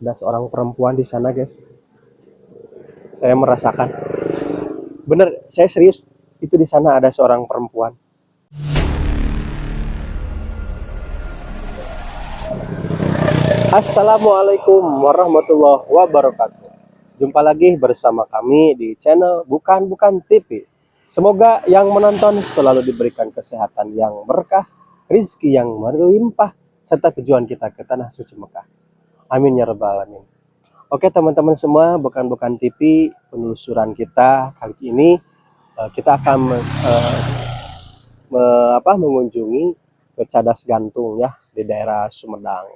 Ada seorang perempuan di sana, guys. Saya merasakan. Bener, saya serius. Itu di sana ada seorang perempuan. Assalamualaikum warahmatullahi wabarakatuh. Jumpa lagi bersama kami di channel Bukan Bukan TV. Semoga yang menonton selalu diberikan kesehatan yang berkah, rizki yang melimpah, serta tujuan kita ke tanah suci Mekah. Amin ya rabbal alamin. Oke teman-teman semua, Bukan Bukan TV, penelusuran kita kali ini kita akan mengunjungi ke cadas gantung ya di daerah Sumedang.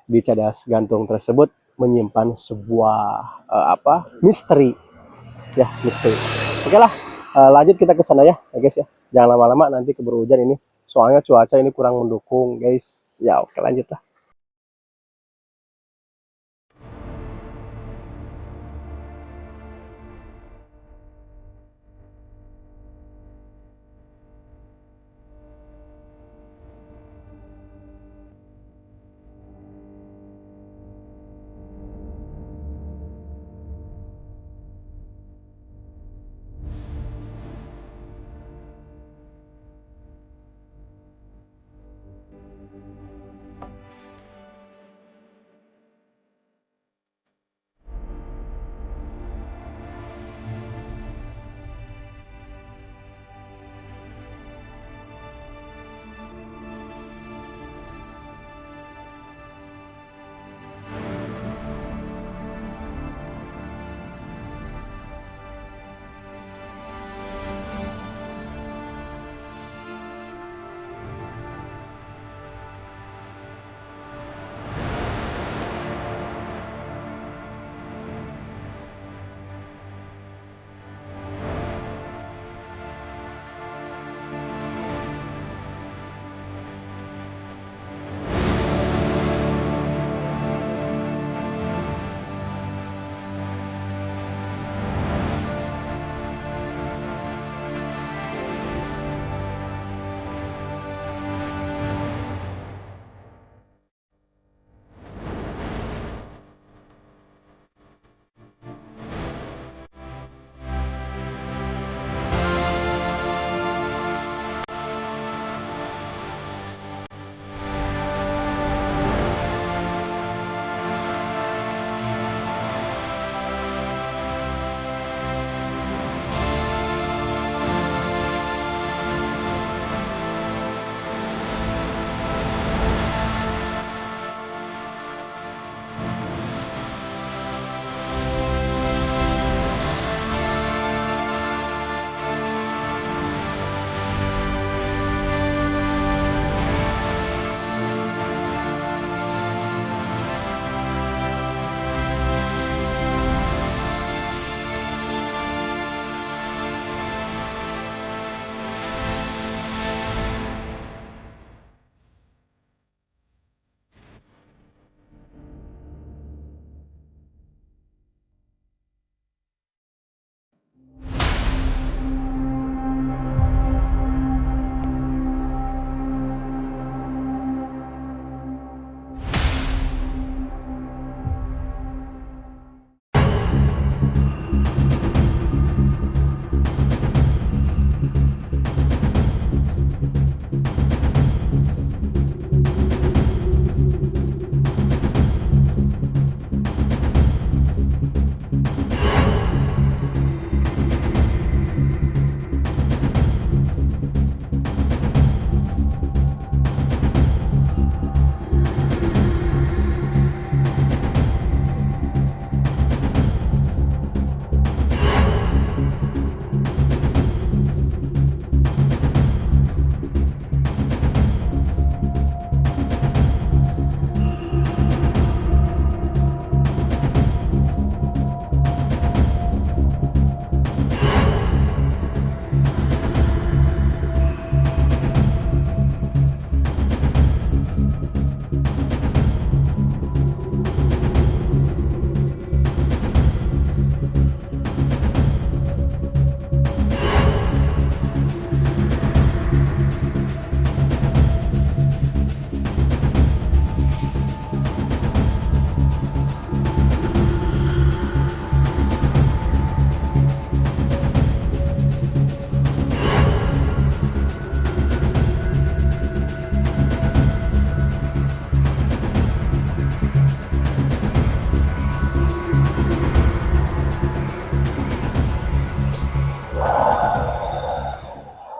Di cadas gantung tersebut menyimpan sebuah misteri ya, misteri. Oke lah, lanjut kita ke sana ya guys ya. Jangan lama-lama nanti keburu hujan ini. Soalnya cuaca ini kurang mendukung guys. Ya oke, lanjut lah.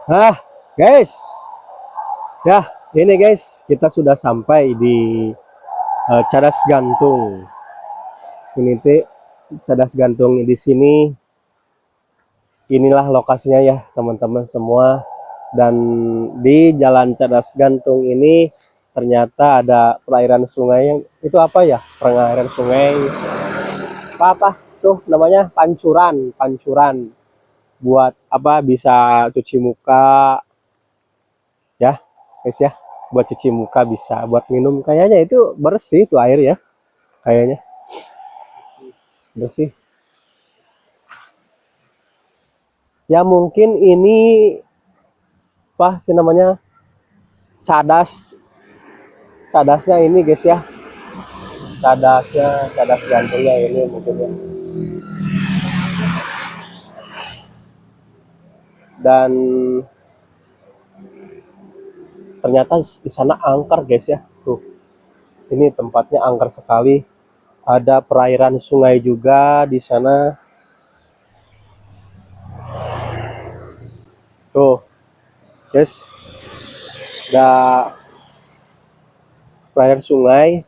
Nah, guys, ya ini guys, kita sudah sampai di Cadas Gantung. Ini tuh Cadas Gantung di sini. Inilah lokasinya ya teman-teman semua. Dan di Jalan Cadas Gantung ini ternyata ada perairan sungai yang itu apa ya? Perairan sungai apa tuh namanya? Pancuran, pancuran. Buat apa? Bisa cuci muka ya, guys ya. Buat cuci muka bisa, buat minum kayaknya itu bersih tuh air ya. Kayaknya bersih. Ya mungkin ini apa sih namanya? Cadas. Cadasnya ini guys ya. Cadas gantungnya ini mungkin ya. Dan ternyata di sana angker guys ya. Tuh. Ini tempatnya angker sekali. Ada perairan sungai juga di sana. Tuh. Guys. Ada perairan sungai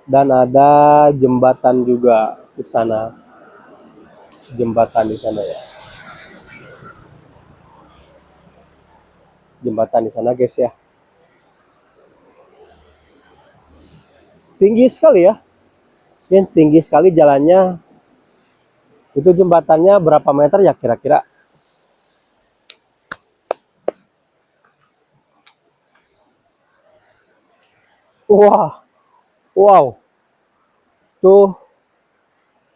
dan ada jembatan juga di sana. Jembatan di sana ya. Jembatan di sana guys ya. Tinggi sekali ya. Ini tinggi sekali jalannya. Itu jembatannya berapa meter ya kira-kira? Wah, wow. Tuh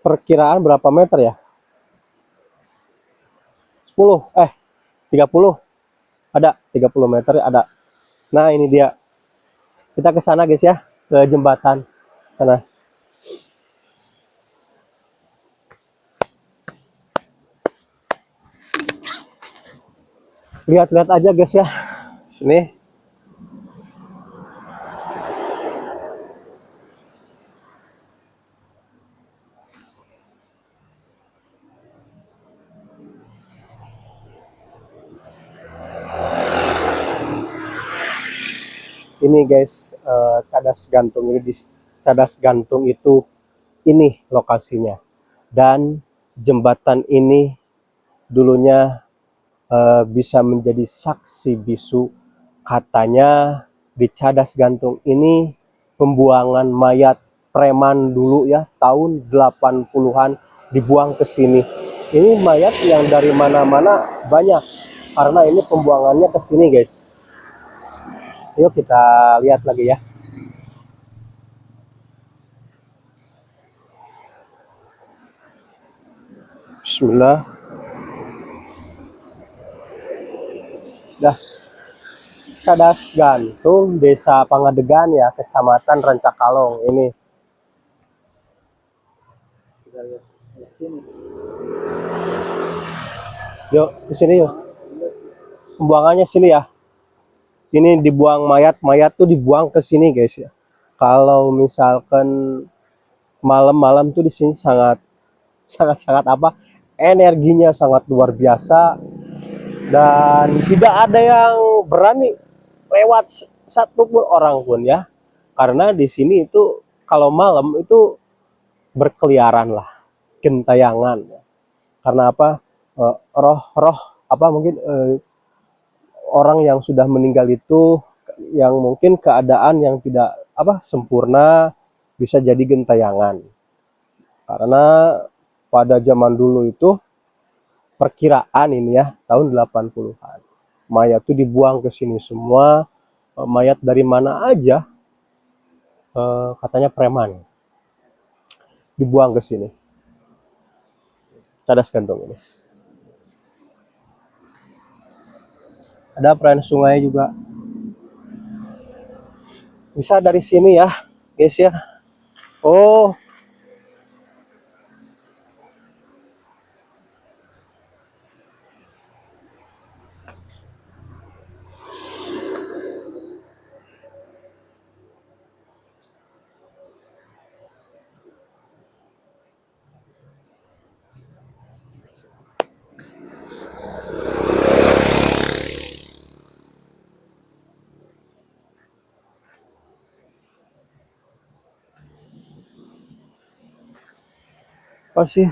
perkiraan berapa meter ya? 10, 30. Ada 30 meter ada. Nah, ini dia. Kita ke sana guys ya, ke jembatan sana. Lihat-lihat aja guys ya. Sini. Ini guys, Cadas Gantung ini di Cadas Gantung itu ini lokasinya. Dan jembatan ini dulunya bisa menjadi saksi bisu. Katanya di Cadas Gantung ini pembuangan mayat preman dulu ya, tahun 80-an dibuang ke sini. Ini mayat yang dari mana-mana banyak karena ini pembuangannya ke sini guys. Yuk kita lihat lagi ya. Bismillah. Dah. Cadas Gantung, Desa Pangadegan ya, Kecamatan Rancakalong ini. Kita lihat di sini. Yuk, di sini yuk. Pembuangannya sini ya. Ini dibuang mayat tuh dibuang ke sini guys ya. Kalau misalkan malam-malam tuh di sini sangat apa? Energinya sangat luar biasa dan tidak ada yang berani lewat satupun orang pun ya. Karena di sini itu kalau malam itu berkeliaran lah, gentayangan. Karena apa? Roh-roh apa mungkin orang yang sudah meninggal itu yang mungkin keadaan yang tidak apa sempurna bisa jadi gentayangan. Karena pada zaman dulu itu perkiraan ini ya tahun 80-an. Mayat itu dibuang ke sini semua, mayat dari mana aja katanya preman. Dibuang ke sini. Cadas Gantung ini. Ada perairan sungai juga. Bisa dari sini ya, guys ya. Oh, apa sih?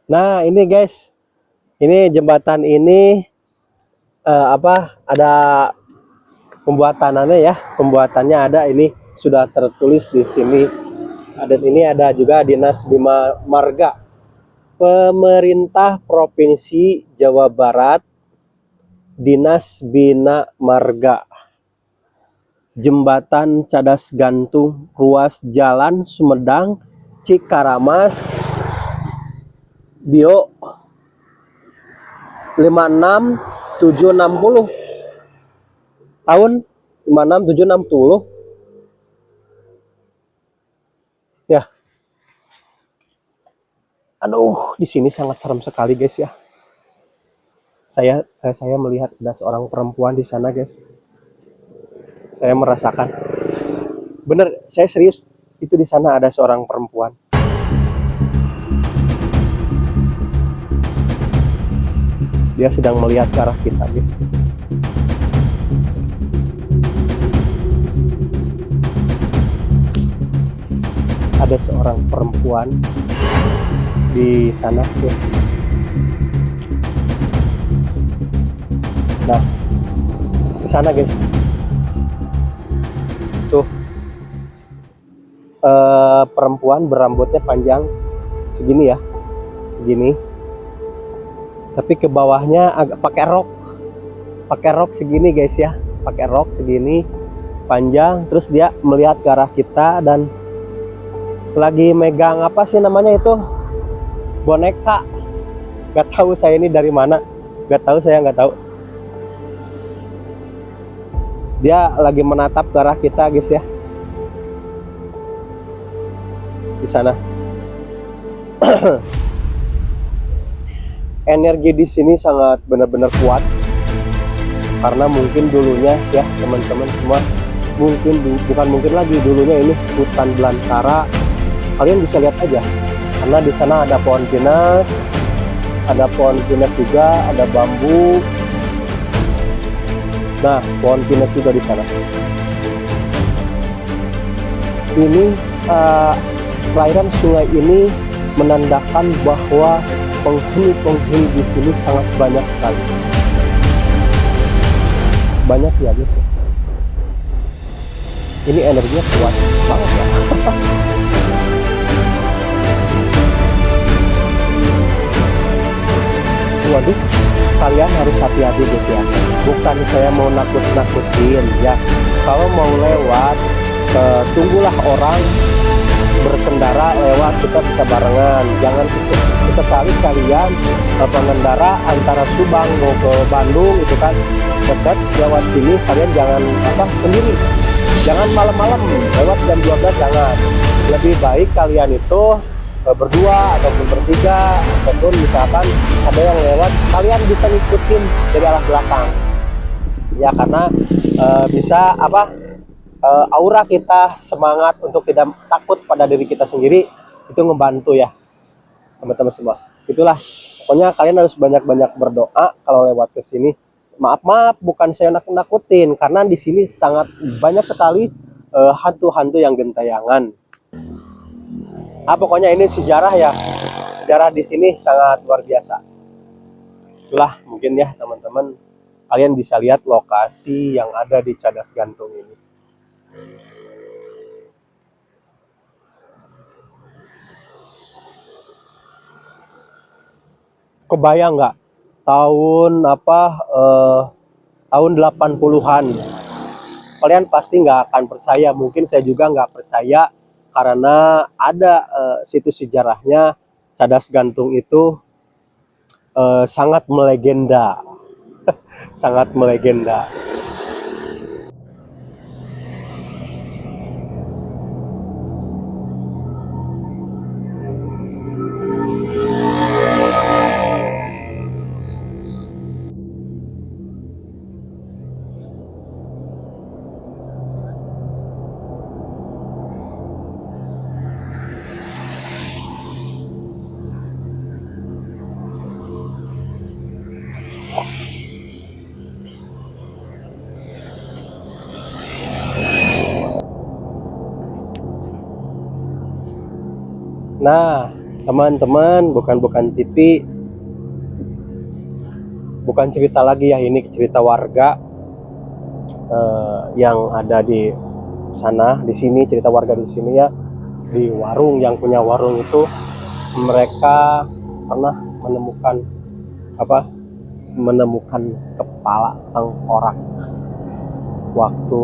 Nah, ini guys, ini jembatan ini apa? Ada pembuatannya ya. Pembuatannya ada, ini sudah tertulis di sini. Dan ini ada juga Dinas Bina Marga Pemerintah Provinsi Jawa Barat, Dinas Bina Marga, Jembatan Cadas Gantung, ruas Jalan Sumedang Cikaramas, Bio 56760 tahun 56760 ya. Aduh, di sini sangat serem sekali guys ya. Saya melihat ada seorang perempuan di sana guys. Saya merasakan. Bener, saya serius. Itu di sana ada seorang perempuan. Dia sedang melihat ke arah kita guys. Ada seorang perempuan di sana guys. Nah, di sana guys. Tuh perempuan berambutnya panjang segini ya, segini. Tapi ke bawahnya agak pakai rok segini guys ya, pakai rok segini panjang. Terus dia melihat ke arah kita dan lagi megang apa sih namanya itu, boneka. Gak tahu saya ini dari mana, gak tahu, saya nggak tahu. Dia lagi menatap ke arah kita guys ya, di sana. Energi di sini sangat benar-benar kuat karena mungkin dulunya ya teman-teman semua, bukan mungkin lagi, dulunya ini hutan belantara. Kalian bisa lihat aja, karena di sana ada pohon pinus, juga, ada bambu. Nah, pohon pinus juga di sana. Ini perairan sungai ini menandakan bahwa penghuni di sini sangat banyak sekali. Banyak ya guys. Ini energinya kuat banget ya. Waduh, kalian harus hati-hati guys ya. Bukan saya mau nakut-nakutin ya. Kalau mau lewat, tunggulah orang berkendara lewat, kita bisa barengan. Jangan sekali kalian pengendara antara Subang mau ke Bandung itu kan dekat, lewat sini kalian jangan sendiri. Jangan malam-malam lewat jam 12, jangan. Lebih baik kalian itu berdua ataupun bertiga, ataupun misalkan ada yang lewat, kalian bisa ngikutin dari arah belakang ya, karena bisa aura kita, semangat untuk tidak takut pada diri kita sendiri, itu ngebantu ya teman-teman semua. Itulah pokoknya kalian harus banyak-banyak berdoa kalau lewat ke sini. Maaf bukan saya nakut-nakutin, karena di sini sangat banyak sekali hantu-hantu yang gentayangan. Pokoknya ini sejarah ya, sejarah di sini sangat luar biasa. Itulah mungkin ya teman-teman, kalian bisa lihat lokasi yang ada di Cadas Gantung ini. Kebayang nggak tahun apa tahun 80-an? Kalian pasti nggak akan percaya, mungkin saya juga nggak percaya karena ada situs sejarahnya cadas gantung itu sangat melegenda, sangat melegenda. Nah, teman-teman, bukan TV, bukan cerita lagi ya, ini cerita warga yang ada di sana, di sini, cerita warga di sini ya, di warung. Yang punya warung itu mereka pernah menemukan apa? Menemukan kepala tengkorak waktu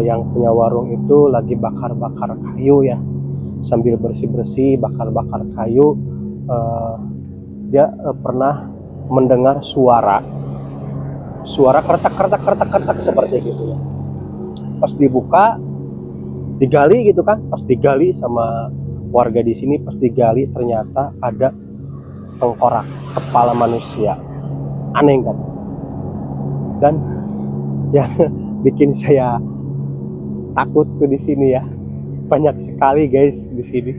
yang punya warung itu lagi bakar-bakar kayu ya, sambil bersih-bersih bakar-bakar kayu. Dia pernah mendengar suara kertak seperti gitu ya. Pas dibuka, digali gitu kan, pas digali sama warga di sini, pas digali ternyata ada tengkorak kepala manusia. Aneh kan? Dan yang bikin saya takut tuh di sini ya, banyak sekali guys di sini.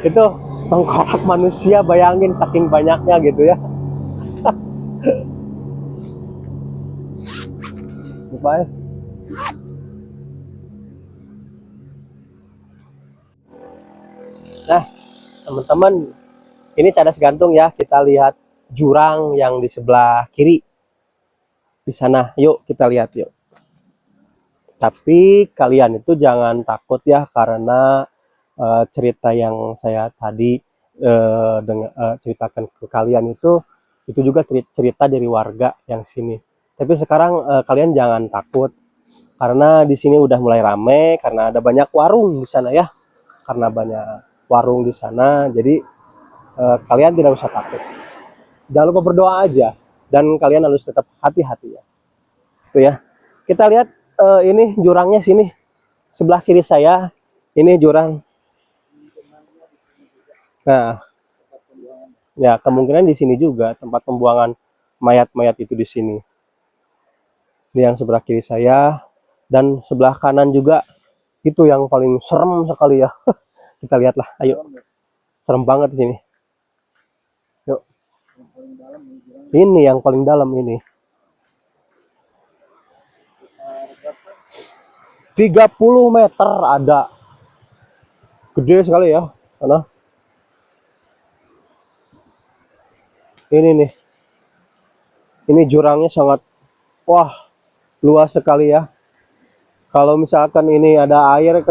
Itu tengkorak manusia, bayangin saking banyaknya gitu ya. Lupa ya. Nah, teman-teman, ini cadas gantung ya. Kita lihat jurang yang di sebelah kiri di sana. Yuk kita lihat yuk. Tapi kalian itu jangan takut ya, karena cerita yang saya tadi ceritakan ke kalian itu juga cerita dari warga yang sini. Tapi sekarang kalian jangan takut karena di sini udah mulai rame karena ada banyak warung di sana ya. Karena banyak warung di sana, jadi kalian tidak usah takut. Jangan lupa berdoa aja dan kalian harus tetap hati-hati ya. Itu ya. Kita lihat ini jurangnya sini. Sebelah kiri saya ini jurang. Nah, ya kemungkinan di sini juga tempat pembuangan mayat-mayat itu di sini. Ini yang sebelah kiri saya dan sebelah kanan juga itu yang paling serem sekali ya. Kita lihatlah, ayo. Serem banget di sini. Yuk. Ini yang paling dalam ini. 30 meter ada. Gede sekali ya. Mana? Ini nih. Ini jurangnya sangat wah, luas sekali ya. Kalau misalkan ini ada air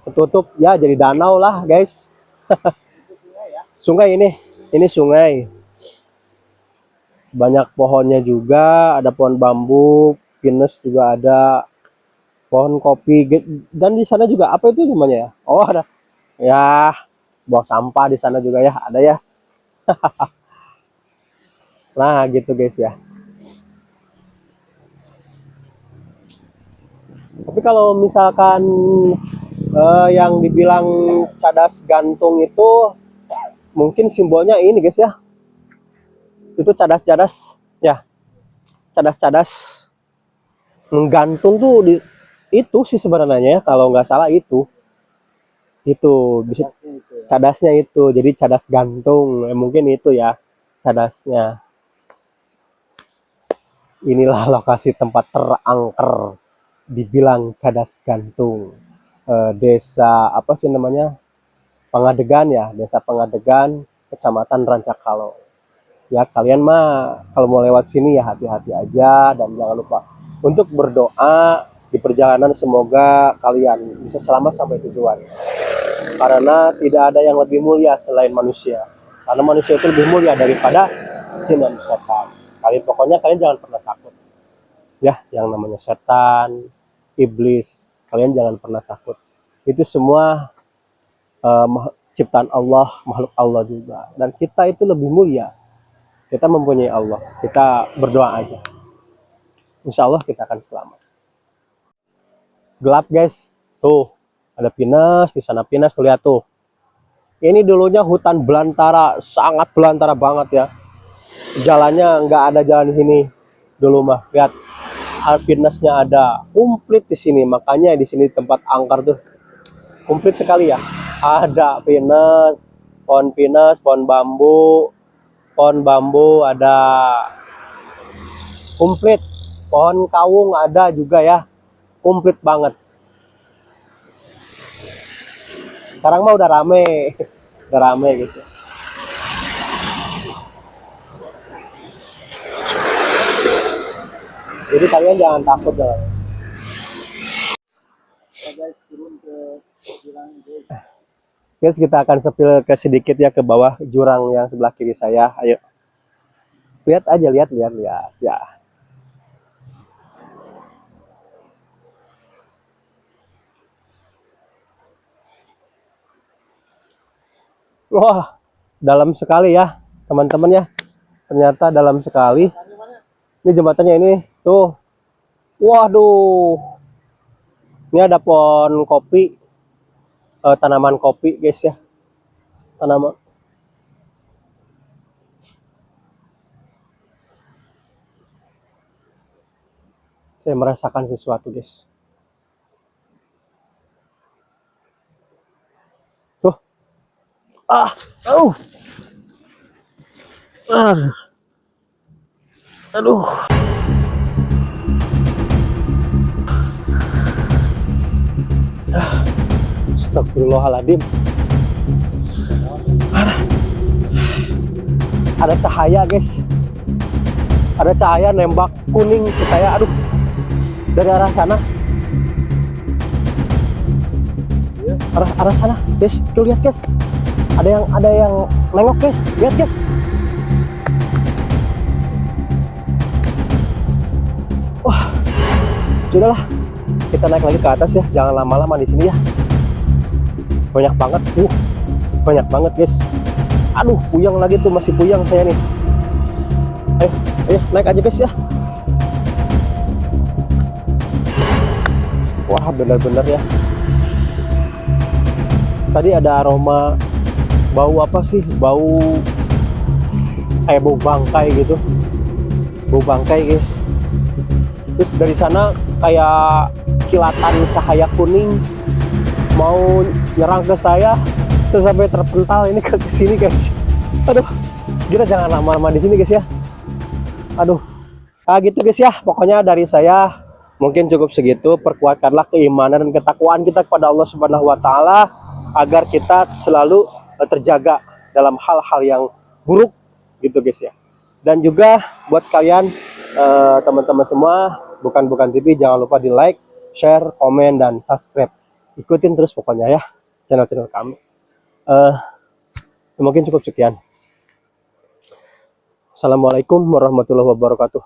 ketutup ya jadi danau lah, guys. Sungai ini sungai. Banyak pohonnya juga, ada pohon bambu, pinus juga ada, pohon kopi, dan di sana juga apa itu namanya ya? Oh, ada. Ya, buang sampah di sana juga ya, ada ya. Nah, gitu guys ya. Tapi kalau misalkan yang dibilang cadas gantung itu mungkin simbolnya ini guys ya. Itu cadas-cadas ya. Cadas-cadas menggantung tuh itu sih sebenarnya ya, kalau nggak salah itu bisa cadasnya itu, jadi cadas gantung mungkin itu ya cadasnya. Inilah lokasi tempat terangker dibilang cadas gantung, desa apa sih namanya, Pengadegan ya, desa Pengadegan, kecamatan Rancakalo ya. Kalian mah kalau mau lewat sini ya hati-hati aja dan jangan lupa untuk berdoa di perjalanan, semoga kalian bisa selamat sampai tujuan. Karena tidak ada yang lebih mulia selain manusia. Karena manusia itu lebih mulia daripada jin dan setan. Pokoknya kalian jangan pernah takut. Ya, yang namanya setan, iblis, kalian jangan pernah takut. Itu semua ciptaan Allah, makhluk Allah juga. Dan kita itu lebih mulia. Kita mempunyai Allah. Kita berdoa aja. Insya Allah kita akan selamat. Gelap guys. Tuh, ada pinus, di sana pinus, tuh lihat tuh. Ini dulunya hutan belantara, sangat belantara banget ya. Jalannya nggak ada jalan di sini dulu mah. Lihat, pinusnya ada, komplit di sini. Makanya di sini tempat angker tuh komplit sekali ya. Ada pinus, pohon bambu ada komplit. Pohon kawung ada juga ya, komplit banget. Sekarang mah udah rame, udah rame guys ya. Jadi kalian jangan takut jangan. Guys, kita akan sepil ke sedikit ya ke bawah jurang yang sebelah kiri saya. Ayo. Lihat aja, lihat ya. Wah, dalam sekali ya, teman-teman ya. Ternyata dalam sekali. Ini jembatannya ini tuh. Waduh. Ini ada pohon kopi, tanaman kopi guys ya. Tanaman. Saya merasakan sesuatu guys. Tuh. Aduh. Astagfirullahaladzim. Ada cahaya guys, ada cahaya nembak kuning ke saya. Aduh, dari arah sana, arah sana guys. Tuh lihat guys, ada yang nengok guys. Lihat guys. Wah, sudahlah, kita naik lagi ke atas ya. Jangan lama-lama di sini ya. Banyak banget guys. Aduh, puyang lagi tuh, masih puyang saya nih. Ayo naik aja guys ya. Wah, benar-benar ya. Tadi ada aroma bau apa sih? Bau kayak bau bangkai gitu. Bau bangkai guys. Terus dari sana kayak kilatan cahaya kuning mau nyerang ke saya. Saya sampai terpental ini ke sini guys. Aduh, kita jangan lama-lama di sini guys ya. Aduh, gitu guys ya. Pokoknya dari saya mungkin cukup segitu. Perkuatkanlah keimanan dan ketakwaan kita kepada Allah Subhanahu Wa Taala agar kita selalu terjaga dalam hal-hal yang buruk gitu guys ya. Dan juga buat kalian teman-teman semua, bukan TV, jangan lupa di like, share, komen, dan subscribe. Ikutin terus pokoknya ya channel-channel kami. Mungkin cukup sekian. Assalamualaikum warahmatullahi wabarakatuh.